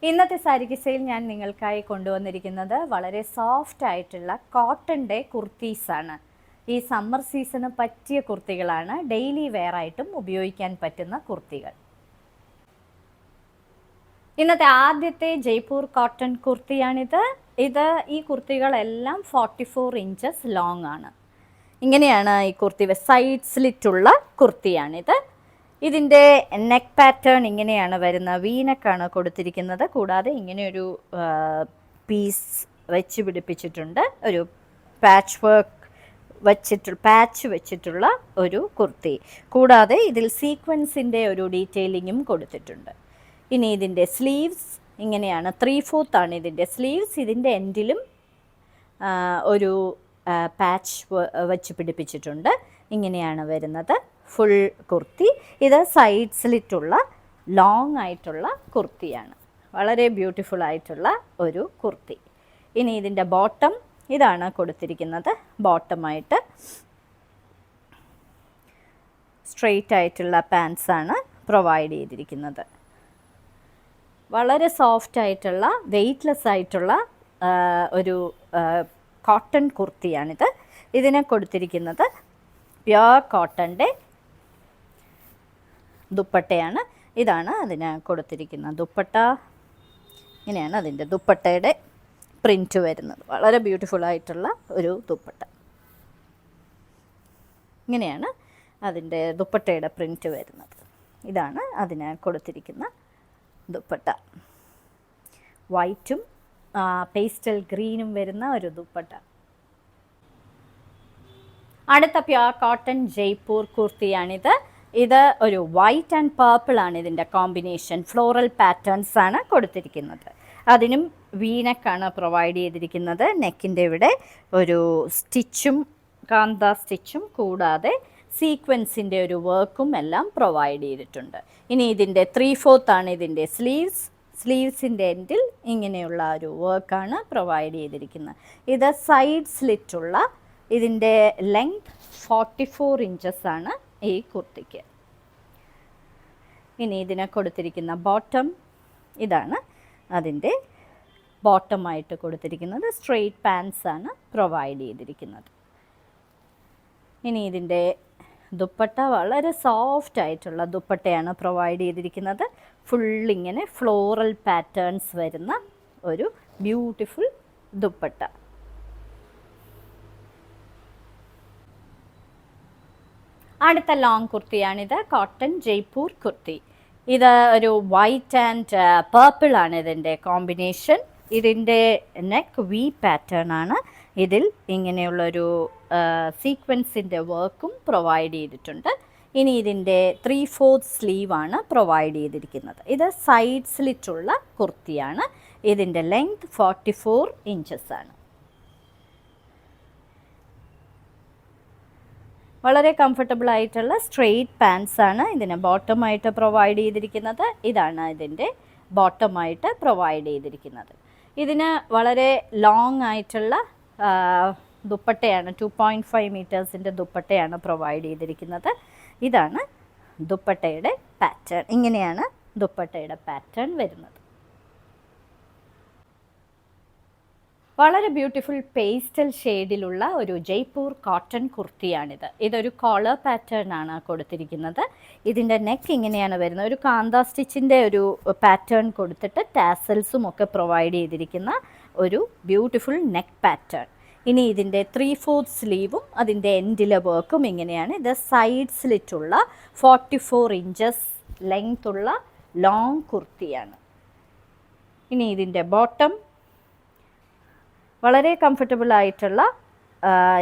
ഇന്നത്തെ സാരി കിസയിൽ ഞാൻ നിങ്ങൾക്കായി കൊണ്ടുവന്നിരിക്കുന്നത് വളരെ സോഫ്റ്റ് ആയിട്ടുള്ള കോട്ടൻ്റെ കുർത്തീസാണ്. ഈ സമ്മർ സീസണ് പറ്റിയ കുർത്തികളാണ്. ഡെയിലി വെയർ ആയിട്ടും ഉപയോഗിക്കാൻ പറ്റുന്ന കുർത്തികൾ. ഇന്നത്തെ ആദ്യത്തെ ജയ്പൂർ കോട്ടൺ കുർത്തിയാണിത്. ഈ കുർത്തികളെല്ലാം 44 ഇഞ്ചസ് ലോങ് ആണ്. ഇങ്ങനെയാണ് ഈ കുർത്തി. സൈഡ് സ്ലിറ്റുള്ള കുർത്തിയാണിത്. ഇതിൻ്റെ നെക്ക് പാറ്റേൺ ഇങ്ങനെയാണ് വരുന്നത്. വീനക്കാണ് കൊടുത്തിരിക്കുന്നത്. കൂടാതെ ഇങ്ങനെയൊരു പീസ് വെച്ച് പിടിപ്പിച്ചിട്ടുണ്ട്. ഒരു പാച്ച് വെച്ചിട്ടുള്ള ഒരു കുർത്തി. കൂടാതെ ഇതിൽ സീക്വൻസിൻ്റെ ഒരു ഡീറ്റെയിലിങ്ങും കൊടുത്തിട്ടുണ്ട്. ഇനി ഇതിൻ്റെ സ്ലീവ്സ് ഇങ്ങനെയാണ്. 3/4 ആണ് ഇതിൻ്റെ സ്ലീവ്സ്. ഇതിൻ്റെ എൻഡിലും ഒരു പാച്ച് വെച്ച് പിടിപ്പിച്ചിട്ടുണ്ട്. ഇങ്ങനെയാണ് വരുന്നത് ഫുൾ കുർത്തി. ഇത് സൈഡ് സ്ലിറ്റുള്ള ലോങ് ആയിട്ടുള്ള കുർത്തിയാണ്. വളരെ ബ്യൂട്ടിഫുൾ ആയിട്ടുള്ള ഒരു കുർത്തി. ഇനി ഇതിൻ്റെ ബോട്ടം ഇതാണ് കൊടുത്തിരിക്കുന്നത്. ബോട്ടമായിട്ട് സ്ട്രെയിറ്റ് ആയിട്ടുള്ള പാൻസാണ് പ്രൊവൈഡ് ചെയ്തിരിക്കുന്നത്. വളരെ സോഫ്റ്റ് ആയിട്ടുള്ള വെയ്റ്റ്ലെസ് ആയിട്ടുള്ള ഒരു കോട്ടൺ കുർത്തിയാണിത്. ഇതിനെ കൊടുത്തിരിക്കുന്നത് പ്യുർ കോട്ടൻ്റെ ദുപ്പട്ടയാണ്. ഇതാണ് അതിന് കൊടുത്തിരിക്കുന്ന ദുപ്പട്ട. ഇങ്ങനെയാണ് അതിൻ്റെ ദുപ്പട്ടയുടെ പ്രിൻറ്റ് വരുന്നത്. വളരെ ബ്യൂട്ടിഫുൾ ആയിട്ടുള്ള ഒരു ദുപ്പട്ട. ഇങ്ങനെയാണ് അതിൻ്റെ ദുപ്പട്ടയുടെ പ്രിൻറ്റ് വരുന്നത്. ഇതാണ് അതിന് കൊടുത്തിരിക്കുന്ന ദുപ്പട്ട. വൈറ്റും പേസ്റ്റൽ ഗ്രീനും വരുന്ന ഒരു ദുപ്പട്ട. അടുത്ത പ്യുർ കോട്ടൺ ജയ്പൂർ കുർത്തിയാണിത്. ഇത് ഒരു വൈറ്റ് ആൻഡ് പേർപ്പിൾ ആണ് ഇതിൻ്റെ കോമ്പിനേഷൻ. ഫ്ലോറൽ പാറ്റേൺസ് ആണ് കൊടുത്തിരിക്കുന്നത്. അതിനും വീനക്കാണ് പ്രൊവൈഡ് ചെയ്തിരിക്കുന്നത്. നെക്കിൻ്റെ ഇവിടെ ഒരു സ്റ്റിച്ചും കാന്ത സ്റ്റിച്ചും കൂടാതെ സീക്വൻസിൻ്റെ ഒരു വർക്കും എല്ലാം പ്രൊവൈഡ് ചെയ്തിട്ടുണ്ട്. ഇനി ഇതിൻ്റെ 3/4 ആണ് ഇതിൻ്റെ സ്ലീവ്സ്. സ്ലീവ്സിൻ്റെ എൻഡിൽ ഇങ്ങനെയുള്ള ഒരു വർക്കാണ് പ്രൊവൈഡ് ചെയ്തിരിക്കുന്നത്. ഇത് സൈഡ് സ്ലിറ്റുള്ള ഇതിൻ്റെ ലെങ്ത് 44 ഇഞ്ചസ് ആണ് ഈ കുർത്തിക്ക്. ഇനി ഇതിനെ കൊടുത്തിരിക്കുന്ന ബോട്ടം ഇതാണ് അതിൻ്റെ ബോട്ടമായിട്ട് കൊടുത്തിരിക്കുന്നത്. സ്ട്രെയിറ്റ് പാൻസ് ആണ് പ്രൊവൈഡ് ചെയ്തിരിക്കുന്നത്. ഇനി ഇതിൻ്റെ ദുപ്പട്ട വളരെ സോഫ്റ്റ് ആയിട്ടുള്ള ദുപ്പട്ടയാണ് പ്രൊവൈഡ് ചെയ്തിരിക്കുന്നത്. ഫുള്ളിങ്ങനെ ഫ്ലോറൽ പാറ്റേൺസ് വരുന്ന ഒരു ബ്യൂട്ടിഫുൾ ദുപ്പട്ട. അടുത്ത ലോങ് കുർത്തിയാണിത്. കോട്ടൺ ജയ്പൂർ കുർത്തി. ഇത് ഒരു വൈറ്റ് ആൻഡ് പേർപ്പിൾ ആണ് ഇതിൻ്റെ കോമ്പിനേഷൻ. ഇതിൻ്റെ നെക്ക് വി പാറ്റേൺ ആണ്. ഇതിൽ ഇങ്ങനെയുള്ളൊരു സീക്വൻസിൻ്റെ വർക്കും പ്രൊവൈഡ് ചെയ്തിട്ടുണ്ട്. ഇനി ഇതിൻ്റെ 3/4 സ്ലീവാണ് പ്രൊവൈഡ് ചെയ്തിരിക്കുന്നത്. ഇത് സൈഡ് സ്ലിറ്റുള്ള കുർത്തിയാണ്. ഇതിൻ്റെ ലെങ്ത് 44 ഇഞ്ചസ് ആണ്. വളരെ കംഫർട്ടബിൾ ആയിട്ടുള്ള സ്ട്രെയിറ്റ് പാൻസ് ആണ് ഇതിന് ബോട്ടമായിട്ട് പ്രൊവൈഡ് ചെയ്തിരിക്കുന്നത്. ഇതാണ് ഇതിൻ്റെ ബോട്ടമായിട്ട് പ്രൊവൈഡ് ചെയ്തിരിക്കുന്നത്. ഇതിന് വളരെ ലോങ് ആയിട്ടുള്ള ദുപ്പട്ടയാണ്. 2.5 മീറ്റേഴ്സിൻ്റെ ദുപ്പട്ടയാണ് പ്രൊവൈഡ് ചെയ്തിരിക്കുന്നത്. ഇതാണ് ദുപ്പട്ടയുടെ പാറ്റേൺ. ഇങ്ങനെയാണ് ദുപ്പട്ടയുടെ പാറ്റേൺ വരുന്നത്. വളരെ ബ്യൂട്ടിഫുൾ പേസ്റ്റൽ ഷെയ്ഡിലുള്ള ഒരു ജയ്പൂർ കോട്ടൺ കുർത്തിയാണിത്. ഇതൊരു കോളർ പാറ്റേൺ ആണ് കൊടുത്തിരിക്കുന്നത്. ഇതിൻ്റെ നെക്ക് ഇങ്ങനെയാണ് വരുന്നത്. ഒരു കാന്ത സ്റ്റിച്ചിൻ്റെ ഒരു പാറ്റേൺ കൊടുത്തിട്ട് ടാസൽസും ഒക്കെ പ്രൊവൈഡ് ചെയ്തിരിക്കുന്ന ഒരു ബ്യൂട്ടിഫുൾ നെക്ക് പാറ്റേൺ. ഇനി ഇതിൻ്റെ 3/4 സ്ലീവും അതിൻ്റെ എൻഡിലെ വർക്കും ഇങ്ങനെയാണ്. ഇത് സൈഡ് സ്ലിറ്റുള്ള 44 ഇഞ്ചസ് ലെങ്ത് ഉള്ള ലോങ് കുർത്തിയാണ്. ഇനി ഇതിൻ്റെ ബോട്ടം വളരെ കംഫർട്ടബിൾ ആയിട്ടുള്ള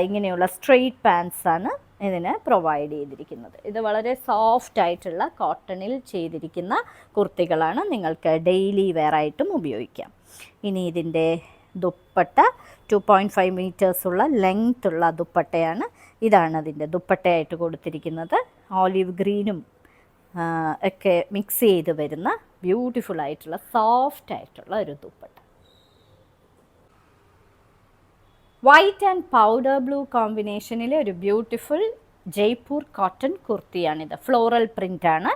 ഇങ്ങനെയുള്ള സ്ട്രെയിറ്റ് പാൻസാണ് ഇതിന് പ്രൊവൈഡ് ചെയ്തിരിക്കുന്നത്. ഇത് വളരെ സോഫ്റ്റ് ആയിട്ടുള്ള കോട്ടണിൽ ചെയ്തിരിക്കുന്ന കുർത്തികളാണ്. നിങ്ങൾക്ക് ഡെയിലി വെയർ ആയിട്ടും ഉപയോഗിക്കാം. ഇനി ഇതിൻ്റെ ദുപ്പട്ട 2.5 മീറ്റേഴ്സുള്ള ലെങ്ത് ഉള്ള ദുപ്പട്ടയാണ്. ഇതാണ് അതിൻ്റെ ദുപ്പട്ടയായിട്ട് കൊടുത്തിരിക്കുന്നത്. ഓലിവ് ഗ്രീനും ഒക്കെ മിക്സ് ചെയ്ത് വരുന്ന ബ്യൂട്ടിഫുൾ ആയിട്ടുള്ള സോഫ്റ്റ് ആയിട്ടുള്ള ഒരു ദുപ്പട്ട. വൈറ്റ് ആൻഡ് പൗഡർ ബ്ലൂ കോമ്പിനേഷനിലെ ഒരു ബ്യൂട്ടിഫുൾ ജയ്പൂർ കോട്ടൺ കുർത്തിയാണിത്. ഫ്ലോറൽ പ്രിൻ്റാണ്.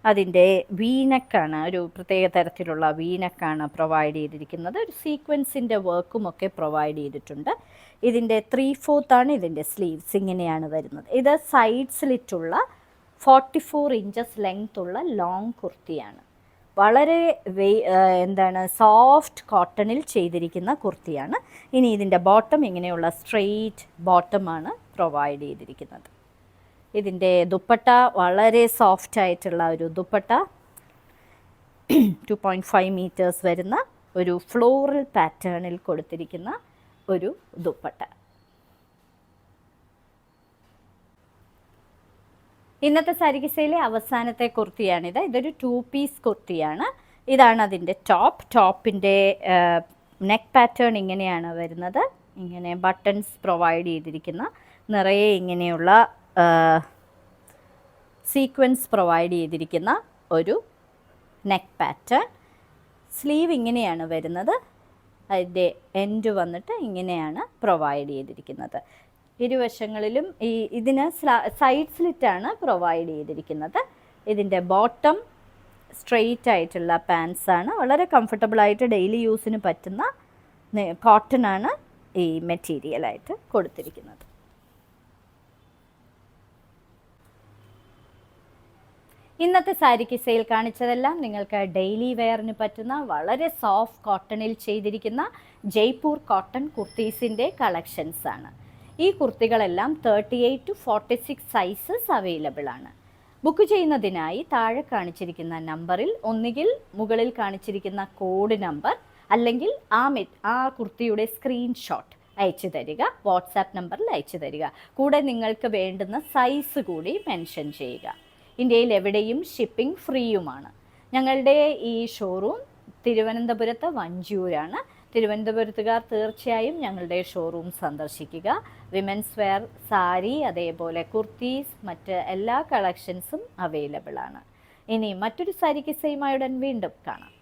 അതിൻ്റെ വീനക്കാണ്, ഒരു പ്രത്യേക തരത്തിലുള്ള വീനക്കാണ് പ്രൊവൈഡ് ചെയ്തിരിക്കുന്നത്. ഒരു സീക്വൻസിൻ്റെ വർക്കുമൊക്കെ പ്രൊവൈഡ് ചെയ്തിട്ടുണ്ട്. ഇതിൻ്റെ 3/4 ഇതിൻ്റെ സ്ലീവ്സ് ഇങ്ങനെയാണ് വരുന്നത്. ഇത് സൈഡ് സ്ലിറ്റുള്ള 44 ഇഞ്ചസ് ലെങ്ത് ഉള്ള ലോങ് കുർത്തിയാണ്. വളരെ സോഫ്റ്റ് കോട്ടണിൽ ചെയ്തിരിക്കുന്ന കുർത്തിയാണ്. ഇനി ഇതിൻ്റെ ബോട്ടം ഇങ്ങനെയുള്ള സ്ട്രെയിറ്റ് ബോട്ടമാണ് പ്രൊവൈഡ് ചെയ്തിരിക്കുന്നത്. ഇതിൻ്റെ ദുപ്പട്ട വളരെ സോഫ്റ്റ് ആയിട്ടുള്ള ഒരു ദുപ്പട്ട, 2.5 മീറ്റേഴ്സ് വരുന്ന ഒരു ഫ്ലോറൽ പാറ്റേണിൽ കൊടുത്തിരിക്കുന്ന ഒരു ദുപ്പട്ട. ഇന്നത്തെ സാരിക്കിസയിലെ അവസാനത്തെ കുർത്തിയാണിത്. ഇതൊരു 2 പീസ് കുർത്തിയാണ്. ഇതാണ് അതിൻ്റെ ടോപ്പിൻ്റെ നെക്ക് പാറ്റേൺ ഇങ്ങനെയാണ് വരുന്നത്. ഇങ്ങനെ ബട്ടൺസ് പ്രൊവൈഡ് ചെയ്തിരിക്കുന്ന, നിറയെ ഇങ്ങനെയുള്ള സീക്വൻസ് പ്രൊവൈഡ് ചെയ്തിരിക്കുന്ന ഒരു നെക്ക് പാറ്റേൺ. സ്ലീവ് ഇങ്ങനെയാണ് വരുന്നത്. അതിൻ്റെ എൻഡ് വന്നിട്ട് ഇങ്ങനെയാണ് പ്രൊവൈഡ് ചെയ്തിരിക്കുന്നത്. ഇരുവശങ്ങളിലും ഇതിന് സൈഡ് സ്ലിറ്റാണ് പ്രൊവൈഡ് ചെയ്തിരിക്കുന്നത്. ഇതിൻ്റെ ബോട്ടം സ്ട്രെയിറ്റ് ആയിട്ടുള്ള പാൻസാണ്. വളരെ കംഫർട്ടബിളായിട്ട് ഡെയിലി യൂസിന് പറ്റുന്ന കോട്ടനാണ് ഈ മെറ്റീരിയലായിട്ട് കൊടുത്തിരിക്കുന്നത്. ഇന്നത്തെ സാരിക്കിസയിൽ കാണിച്ചതെല്ലാം നിങ്ങൾക്ക് ഡെയിലി വെയറിന് പറ്റുന്ന വളരെ സോഫ്റ്റ് കോട്ടണിൽ ചെയ്തിരിക്കുന്ന ജയ്പൂർ കോട്ടൺ കുർത്തീസിൻ്റെ കളക്ഷൻസ് ആണ്. ഈ കുർത്തികളെല്ലാം 38 to 46 സൈസസ് അവൈലബിൾ ആണ്. ബുക്ക് ചെയ്യുന്നതിനായി താഴെ കാണിച്ചിരിക്കുന്ന നമ്പറിൽ ഒന്നുകിൽ മുകളിൽ കാണിച്ചിരിക്കുന്ന കോഡ് നമ്പർ അല്ലെങ്കിൽ ആ കുർത്തിയുടെ സ്ക്രീൻഷോട്ട് അയച്ചു തരിക. വാട്സാപ്പ് നമ്പറിൽ അയച്ചു തരിക. കൂടെ നിങ്ങൾക്ക് വേണ്ടുന്ന സൈസ് കൂടി മെൻഷൻ ചെയ്യുക. ഇന്ത്യയിൽ എവിടെയും ഷിപ്പിംഗ് ഫ്രീയുമാണ്. ഞങ്ങളുടെ ഈ ഷോറൂം തിരുവനന്തപുരത്ത് വഞ്ചൂരാണ്. തിരുവനന്തപുരത്തുകാർ തീർച്ചയായും ഞങ്ങളുടെ ഷോറൂം സന്ദർശിക്കുക. വിമൻസ് വെയർ, സാരി, അതേപോലെ കുർത്തീസ്, മറ്റ് എല്ലാ കളക്ഷൻസും അവൈലബിൾ ആണ്. ഇനി മറ്റൊരു സാരി കിസ്സയുമായി ഉടൻ വീണ്ടും കാണാം.